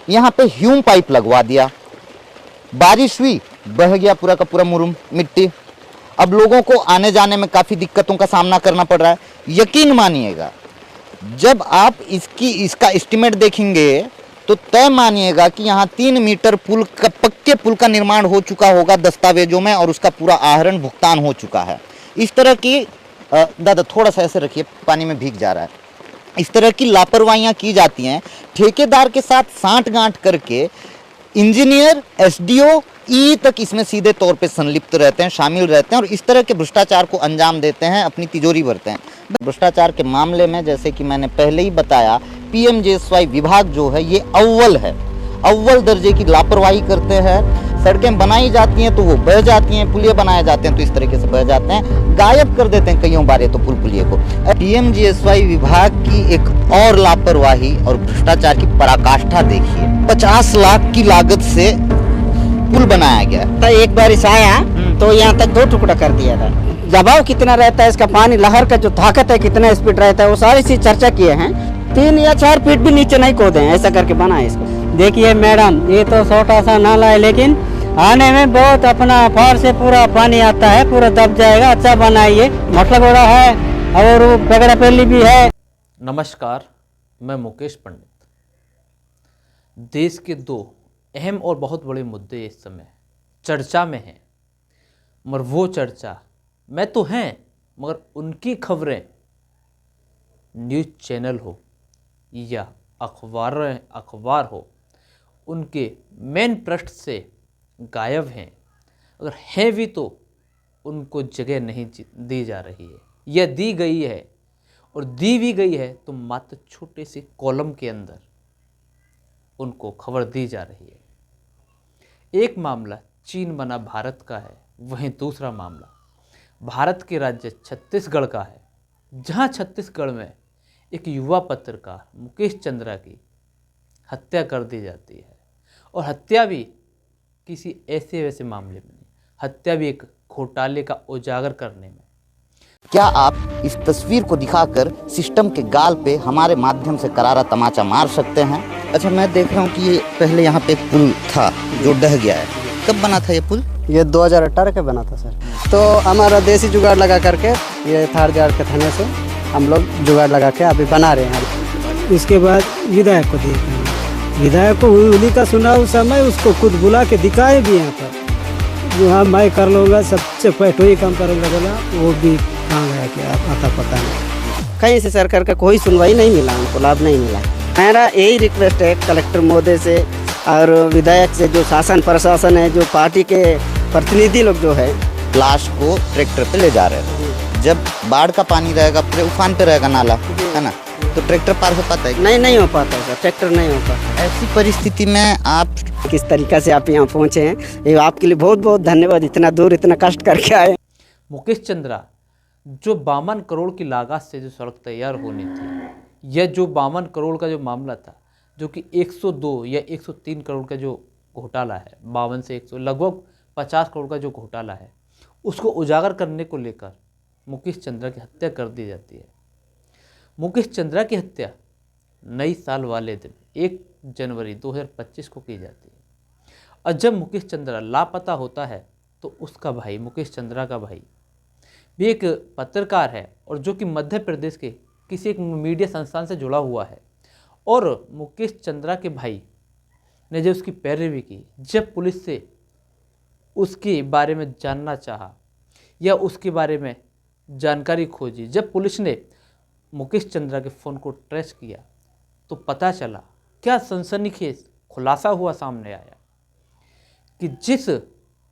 यहाँ पे Hume pipe लगवा दिया, बारिश हुई, बह गया पूरा का पूरा मुरुम मिट्टी। अब लोगों को आने जाने में काफ़ी दिक्कतों का सामना करना पड़ रहा है। यकीन मानिएगा, जब आप इसका एस्टिमेट देखेंगे तो तय मानिएगा कि यहाँ 3 मीटर पुल का, पक्के पुल का निर्माण हो चुका होगा दस्तावेजों में, और उसका पूरा आहरण भुगतान हो चुका है। इस तरह की दादा थोड़ा सा ऐसे रखिए, पानी में भीग जा रहा है। इस तरह की लापरवाहियाँ की जाती हैं। ठेकेदार के साथ साँठ-गाँठ करके इंजीनियर, एसडीओ, ई तक इसमें सीधे तौर पे संलिप्त रहते हैं, शामिल रहते हैं, और इस तरह के भ्रष्टाचार को अंजाम देते हैं, अपनी तिजोरी भरते हैं। भ्रष्टाचार के मामले में जैसे कि मैंने पहले ही बताया, पीएमजीएसवाई विभाग जो है ये अव्वल दर्जे की लापरवाही करते हैं। सड़कें बनाई जाती हैं तो वो बह जाती हैं, पुलिये बनाए जाते हैं तो इस तरीके से बह जाते हैं, गायब कर देते हैं कईयों बार तो पुलिये को। पीएमजीएसवाई विभाग की एक और लापरवाही और भ्रष्टाचार की पराकाष्ठा देखिए। 50 लाख की लागत से पुल बनाया गया। तो एक बारिश आया तो यहाँ तक 2 टुकड़ा कर दिया था। दबाव कितना रहता है इसका, पानी लहर का जो ताकत है कितना स्पीड रहता है, वो सारी चीज चर्चा किए हैं। 3 या 4 फीट भी नीचे नहीं खोदे हैं, ऐसा करके बना है इसको। देखिए मैडम, ये तो छोटा सा नाला है, लेकिन आने में बहुत अपना फार से पूरा पानी आता है, पूरा दब जाएगा। अच्छा बनाइए, मतलब हो रहा है और पगड़ा पेली भी है। नमस्कार, मैं मुकेश पंडित। देश के 2 अहम और बहुत बड़े मुद्दे इस समय चर्चा में हैं, मगर वो चर्चा में तो हैं, मगर उनकी खबरें न्यूज़ चैनल हो या अखबार हो, उनके मेन पृष्ठ से गायब हैं। अगर हैं भी तो उनको जगह नहीं दी जा रही है, या दी गई है, और दी भी गई है तो मात्र छोटे से कॉलम के अंदर उनको खबर दी जा रही है। एक मामला चीन बना भारत का है, वहीं दूसरा मामला भारत के राज्य छत्तीसगढ़ का है, जहां छत्तीसगढ़ में एक युवा पत्रकार मुकेश चंद्रा की हत्या कर दी जाती है। और हत्या भी किसी ऐसे वैसे मामले में नहीं, हत्या भी एक घोटाले का उजागर करने में। क्या आप इस तस्वीर को दिखाकर सिस्टम के गाल पे हमारे माध्यम से करारा तमाचा मार सकते हैं? अच्छा, मैं देख रहा हूँ कि ये पहले यहाँ पे पुल था जो ढह गया है। कब बना था ये पुल? ये 2018 के बना था सर। तो हमारा देसी जुगाड़ लगा करके, ये थार जार के थाने से हम लोग जुगाड़ लगा के अभी बना रहे हैं। इसके बाद विधायक को दिए थे। विधायक को उन्हीं का सुना उस समय, उसको खुद बुला के दिखाए भी यहाँ पर, जो हाँ मैं कर लूँगा, सबसे पैटो ही काम करूँगा बोला। वो भी कहाँ गया कि आता पता नहीं। कहीं से सरकार का कोई सुनवाई नहीं मिला, हमको लाभ नहीं मिला। मेरा यही रिक्वेस्ट है कलेक्टर महोदय से और विधायक से, जो शासन प्रशासन है, जो पार्टी के प्रतिनिधि लोग जो है, लाश को ट्रैक्टर पे ले जा रहे थे। जब बाढ़ का पानी रहेगा, पूरे उफान पे रहेगा नाला, है ना, तो ट्रैक्टर पार हो पाता है? नहीं हो पाता है सर, ट्रैक्टर नहीं हो पाता। ऐसी परिस्थिति में आप किस तरीका से आप यहाँ पहुँचे हैं, ये आपके लिए बहुत बहुत धन्यवाद। इतना दूर इतना कष्ट करके आए। मुकेश चंद्रा, जो 52 करोड़ की लागत से जो सड़क तैयार होनी थी, यह जो 52 करोड़ का जो मामला था, जो कि 102 या 103 करोड़ का जो घोटाला है, 52 से 100 लगभग 50 करोड़ का जो घोटाला है, उसको उजागर करने को लेकर मुकेश चंद्रा की हत्या कर दी जाती है। मुकेश चंद्रा की हत्या नई साल वाले दिन 1 जनवरी 2025 को की जाती है। और जब मुकेश चंद्रा लापता होता है तो उसका भाई, मुकेश चंद्रा का भाई भी एक पत्रकार है, और जो कि मध्य प्रदेश के किसी एक मीडिया संस्थान से जुड़ा हुआ है। और मुकेश चंद्रा के भाई ने जब उसकी पैरवी की, जब पुलिस से उसके बारे में जानना चाहा या उसके बारे में जानकारी खोजी, जब पुलिस ने मुकेश चंद्रा के फ़ोन को ट्रेस किया, तो पता चला, क्या सनसनीखेज खुलासा हुआ, सामने आया कि जिस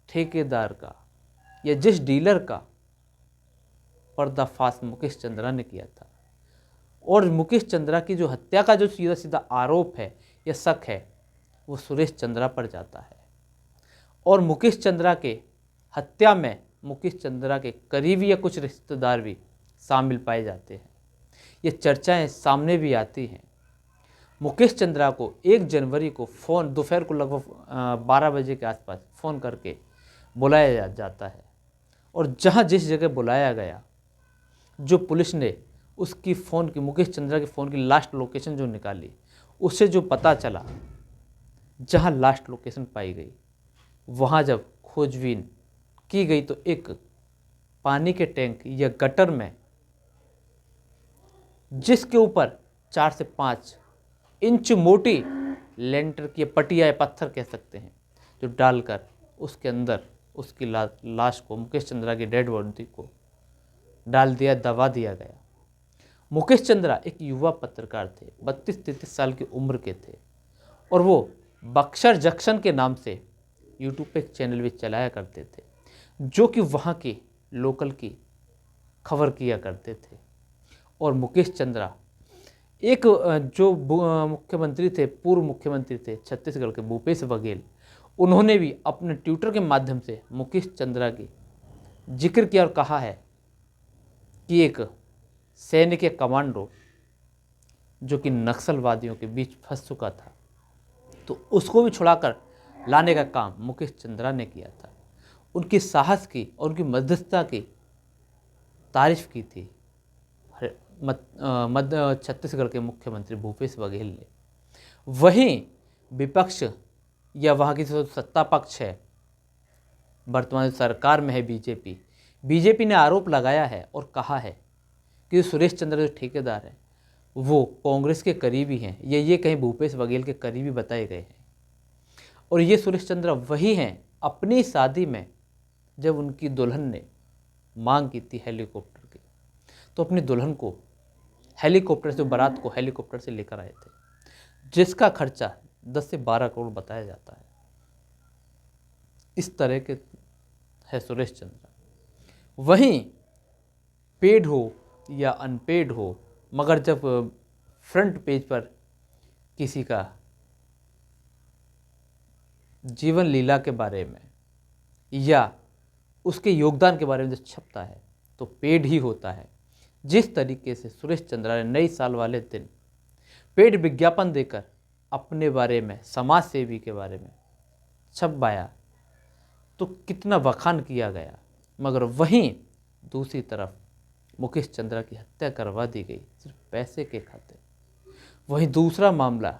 ठेकेदार का या जिस डीलर का पर्दाफाश मुकेश चंद्रा ने किया था, और मुकेश चंद्रा की जो हत्या का जो सीधा सीधा आरोप है या शक है, वो सुरेश चंद्रा पर जाता है। और मुकेश चंद्रा के हत्या में मुकेश चंद्रा के करीबी या कुछ रिश्तेदार भी शामिल पाए जाते हैं। ये चर्चाएं सामने भी आती हैं। मुकेश चंद्रा को 1 जनवरी को फ़ोन दोपहर को लगभग 12 बजे के आसपास फ़ोन करके बुलाया जाता है, और जहां जिस जगह बुलाया गया, जो पुलिस ने उसकी फ़ोन की, मुकेश चंद्रा के फ़ोन की लास्ट लोकेशन जो निकाली, उससे जो पता चला जहां लास्ट लोकेशन पाई गई, वहां जब खोजबीन की गई तो एक पानी के टैंक या गटर में, जिसके ऊपर 4 से 5 इंच मोटी लेंटर की पटिया या पत्थर कह सकते हैं, जो डालकर उसके अंदर उसकी लाश को, मुकेश चंद्रा की डेड बॉडी को डाल दिया, दबा दिया गया। मुकेश चंद्रा एक युवा पत्रकार थे, 32-33 साल की उम्र के थे, और वो बक्सर जंक्शन के नाम से यूट्यूब पे एक चैनल भी चलाया करते थे, जो कि वहाँ की लोकल की खबर किया करते थे। और मुकेश चंद्रा एक जो मुख्यमंत्री थे, पूर्व मुख्यमंत्री थे छत्तीसगढ़ के, भूपेश बघेल, उन्होंने भी अपने ट्विटर के माध्यम से मुकेश चंद्रा की जिक्र किया और कहा है कि एक सैनिक या कमांडो जो कि नक्सलवादियों के बीच फंस चुका था, तो उसको भी छुड़ाकर लाने का काम मुकेश चंद्रा ने किया था। उनकी साहस की और उनकी मध्यस्थता की तारीफ की थी मध्य छत्तीसगढ़ के मुख्यमंत्री भूपेश बघेल ने। वहीं विपक्ष या वहाँ की जो सत्ता पक्ष है, वर्तमान सरकार में है बीजेपी ने आरोप लगाया है और कहा है कि सुरेश चंद्र जो ठेकेदार हैं वो कांग्रेस के करीबी हैं, ये कहीं भूपेश बघेल के करीबी बताए गए हैं। और ये सुरेश चंद्र वही हैं अपनी शादी में जब उनकी दुल्हन ने मांग की थी हेलीकॉप्टर की, तो अपनी दुल्हन को हेलीकॉप्टर से, बारात को हेलीकॉप्टर से लेकर आए थे, जिसका खर्चा 10 से 12 करोड़ बताया जाता है। इस तरह के है सुरेश चंद्रा। वहीं पेड हो या अनपेड हो, मगर जब फ्रंट पेज पर किसी का जीवन लीला के बारे में या उसके योगदान के बारे में जब छपता है तो पेड ही होता है। जिस तरीके से सुरेश चंद्रा ने नई साल वाले दिन पेड विज्ञापन देकर अपने बारे में, समाज सेवी के बारे में छपवाया, तो कितना बखान किया गया। मगर वहीं दूसरी तरफ मुकेश चंद्रा की हत्या करवा दी गई सिर्फ पैसे के खातिर। वहीं दूसरा मामला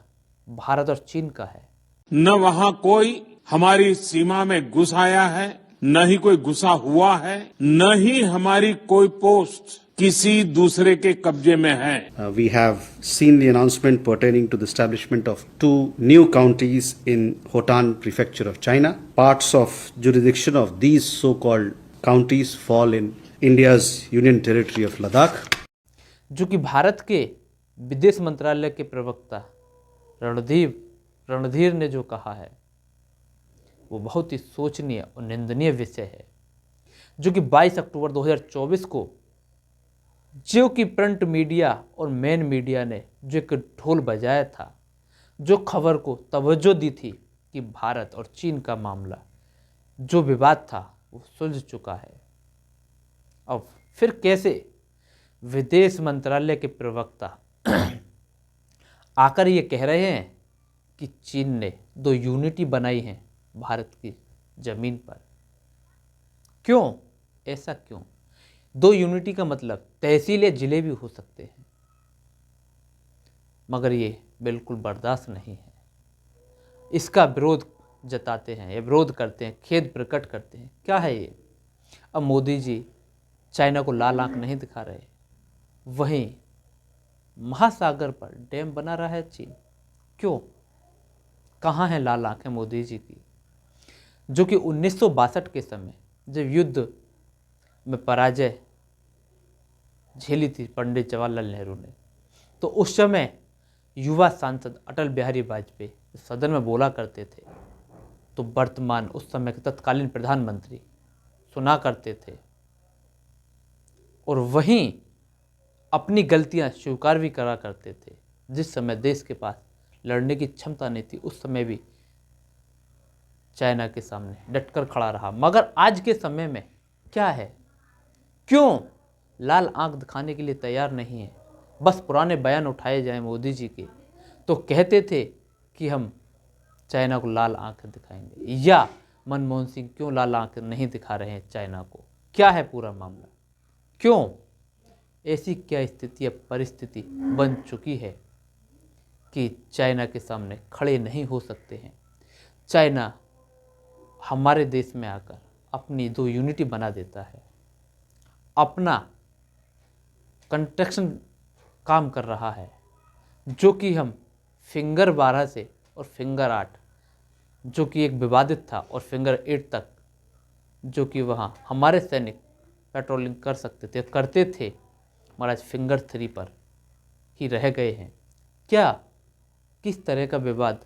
भारत और चीन का है। न वहाँ कोई हमारी सीमा में घुस आया है, न ही कोई घुसा हुआ है, न ही हमारी कोई पोस्ट किसी दूसरे के कब्जे में है। We have seen the announcement pertaining to the establishment of 2 new counties in Hotan Prefecture of China. Parts of jurisdiction of these so-called counties fall in India's Union Territory of Ladakh. जो कि भारत के विदेश मंत्रालय के प्रवक्ता रणधीर ने जो कहा है वो बहुत ही सोचनीय और निंदनीय विषय है, जो कि 22 अक्टूबर 2024 को जो कि प्रिंट मीडिया और मेन मीडिया ने जो एक ढोल बजाया था, जो खबर को तवज्जो दी थी कि भारत और चीन का मामला, जो विवाद था वो सुलझ चुका है। अब फिर कैसे विदेश मंत्रालय के प्रवक्ता आकर ये कह रहे हैं कि चीन ने 2 यूनिटी बनाई हैं भारत की ज़मीन पर? क्यों? ऐसा क्यों? 2 यूनिटी का मतलब तहसील या जिले भी हो सकते हैं, मगर ये बिल्कुल बर्दाश्त नहीं है। इसका विरोध जताते हैं या विरोध करते हैं, खेद प्रकट करते हैं। क्या है ये? अब मोदी जी चाइना को लाल आंख नहीं दिखा रहे, वहीं महासागर पर डैम बना रहा है चीन। क्यों? कहाँ है लाल आंखें मोदी जी की? जो कि 1962 के समय जब युद्ध में पराजय झेली थी पंडित जवाहरलाल नेहरू ने, तो उस समय युवा सांसद अटल बिहारी वाजपेयी सदन में बोला करते थे, तो वर्तमान उस समय के तत्कालीन प्रधानमंत्री सुना करते थे और वहीं अपनी गलतियां स्वीकार भी करा करते थे। जिस समय देश के पास लड़ने की क्षमता नहीं थी, उस समय भी चाइना के सामने डटकर खड़ा रहा। मगर आज के समय में क्या है? क्यों लाल आंख दिखाने के लिए तैयार नहीं है? बस पुराने बयान उठाए जाएं मोदी जी के, तो कहते थे कि हम चाइना को लाल आंख दिखाएंगे, या मनमोहन सिंह क्यों लाल आंख नहीं दिखा रहे हैं चाइना को? क्या है पूरा मामला? क्यों ऐसी क्या स्थिति या परिस्थिति बन चुकी है कि चाइना के सामने खड़े नहीं हो सकते हैं? चाइना हमारे देश में आकर अपनी दो यूनिटी बना देता है, अपना कंस्ट्रक्शन काम कर रहा है, जो कि हम फिंगर 12 से और फिंगर 8 जो कि एक विवादित था और फिंगर 8 तक जो कि वहाँ हमारे सैनिक पेट्रोलिंग कर सकते थे, करते थे, मगर आज फिंगर 3 पर ही रह गए हैं। क्या किस तरह का विवाद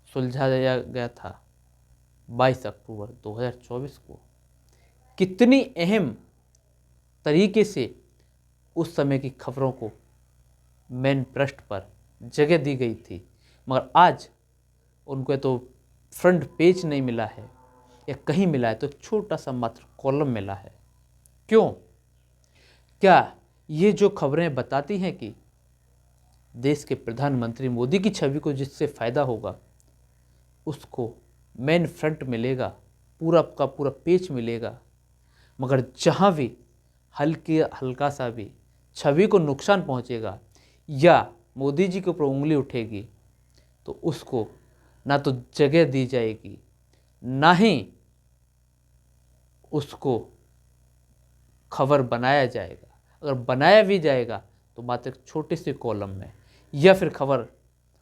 सुलझाया गया था 22 अक्टूबर 2024 को, कितनी अहम तरीके से उस समय की खबरों को मेन पृष्ठ पर जगह दी गई थी, मगर आज उनको तो फ्रंट पेज नहीं मिला है, या कहीं मिला है तो छोटा सा मात्र कॉलम मिला है। क्यों? क्या ये जो खबरें बताती हैं कि देश के प्रधानमंत्री मोदी की छवि को जिससे फ़ायदा होगा उसको मेन फ्रंट मिलेगा, पूरा का पूरा पेज मिलेगा, मगर जहाँ भी हल्का सा भी छवि को नुकसान पहुँचेगा या मोदी जी के ऊपर उंगली उठेगी तो उसको ना तो जगह दी जाएगी, ना ही उसको खबर बनाया जाएगा। अगर बनाया भी जाएगा तो मात्र एक छोटे से कॉलम में, या फिर खबर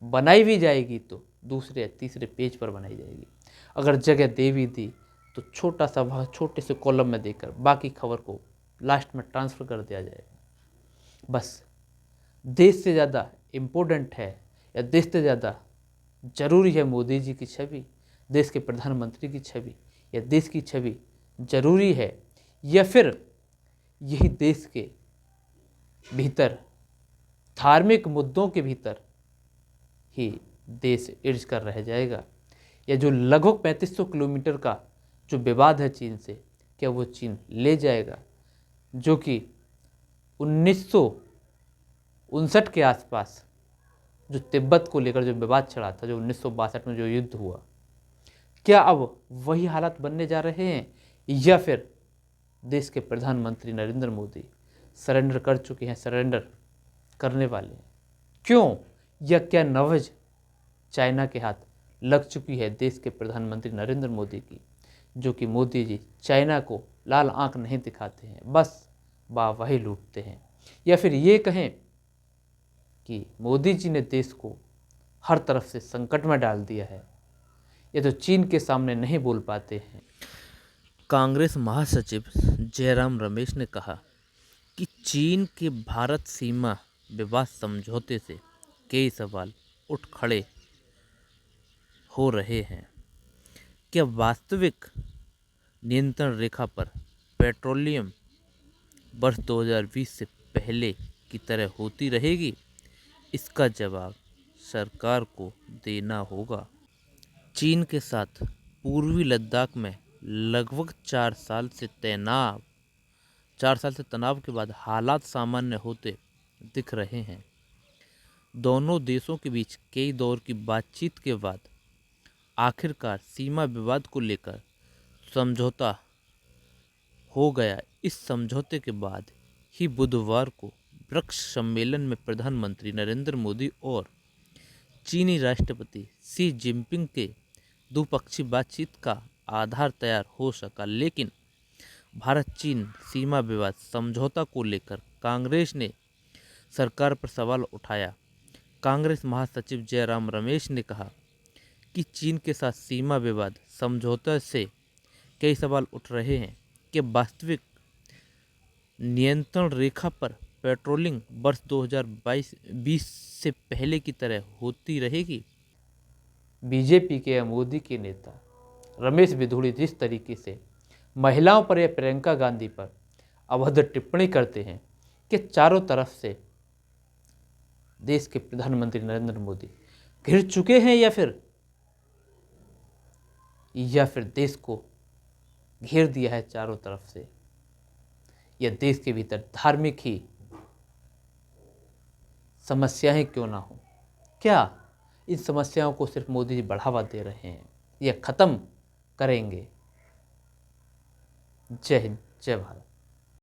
बनाई भी जाएगी तो दूसरे या तीसरे पेज पर बनाई जाएगी। अगर जगह दे भी दी तो छोटा सा भाग छोटे से कॉलम में देकर बाकी खबर को लास्ट में ट्रांसफ़र कर दिया जाएगा। बस देश से ज़्यादा इम्पोर्टेंट है या देश से ज़्यादा ज़रूरी है मोदी जी की छवि, देश के प्रधानमंत्री की छवि, या देश की छवि ज़रूरी है, या फिर यही देश के भीतर धार्मिक मुद्दों के भीतर ही देश इर्ज कर रह जाएगा, या जो लगभग 3500 किलोमीटर का जो विवाद है चीन से, क्या वो चीन ले जाएगा, जो कि 1959 के आसपास जो तिब्बत को लेकर जो विवाद छिड़ा था, जो 1962 में जो युद्ध हुआ, क्या अब वही हालात बनने जा रहे हैं, या फिर देश के प्रधानमंत्री नरेंद्र मोदी सरेंडर कर चुके हैं, सरेंडर करने वाले हैं? क्यों? या क्या नवज चाइना के हाथ लग चुकी है देश के प्रधानमंत्री नरेंद्र मोदी की, जो कि मोदी जी चाइना को लाल आंख नहीं दिखाते हैं, बस वाहवाही लूटते हैं? या फिर ये कहें कि मोदी जी ने देश को हर तरफ से संकट में डाल दिया है, ये तो चीन के सामने नहीं बोल पाते हैं। कांग्रेस महासचिव जयराम रमेश ने कहा कि चीन के भारत सीमा विवाद समझौते से कई सवाल उठ खड़े हो रहे हैं। क्या वास्तविक नियंत्रण रेखा पर पेट्रोलियम वर्ष 2020 से पहले की तरह होती रहेगी? इसका जवाब सरकार को देना होगा। चीन के साथ पूर्वी लद्दाख में लगभग 4 साल से तनाव के बाद हालात सामान्य होते दिख रहे हैं। दोनों देशों के बीच कई दौर की बातचीत के बाद आखिरकार सीमा विवाद को लेकर समझौता हो गया। इस समझौते के बाद ही बुधवार को ब्रिक्स सम्मेलन में प्रधानमंत्री नरेंद्र मोदी और चीनी राष्ट्रपति शी जिनपिंग के द्विपक्षीय बातचीत का आधार तैयार हो सका, लेकिन भारत चीन सीमा विवाद समझौता को लेकर कांग्रेस ने सरकार पर सवाल उठाया। कांग्रेस महासचिव जयराम रमेश ने कहा कि चीन के साथ सीमा विवाद समझौते से कई सवाल उठ रहे हैं कि वास्तविक नियंत्रण रेखा पर पेट्रोलिंग वर्ष 2020 से पहले की तरह होती रहेगी। बीजेपी के या मोदी के नेता रमेश बिधूड़ी जिस तरीके से महिलाओं पर या प्रियंका गांधी पर अभद्र टिप्पणी करते हैं कि चारों तरफ से देश के प्रधानमंत्री नरेंद्र मोदी घिर चुके हैं, या फिर देश को घेर दिया है चारों तरफ से, या देश के भीतर धार्मिक ही समस्याएं क्यों ना हो, क्या इन समस्याओं को सिर्फ मोदी जी बढ़ावा दे रहे हैं या ख़त्म करेंगे? जय हिंद, जय भारत।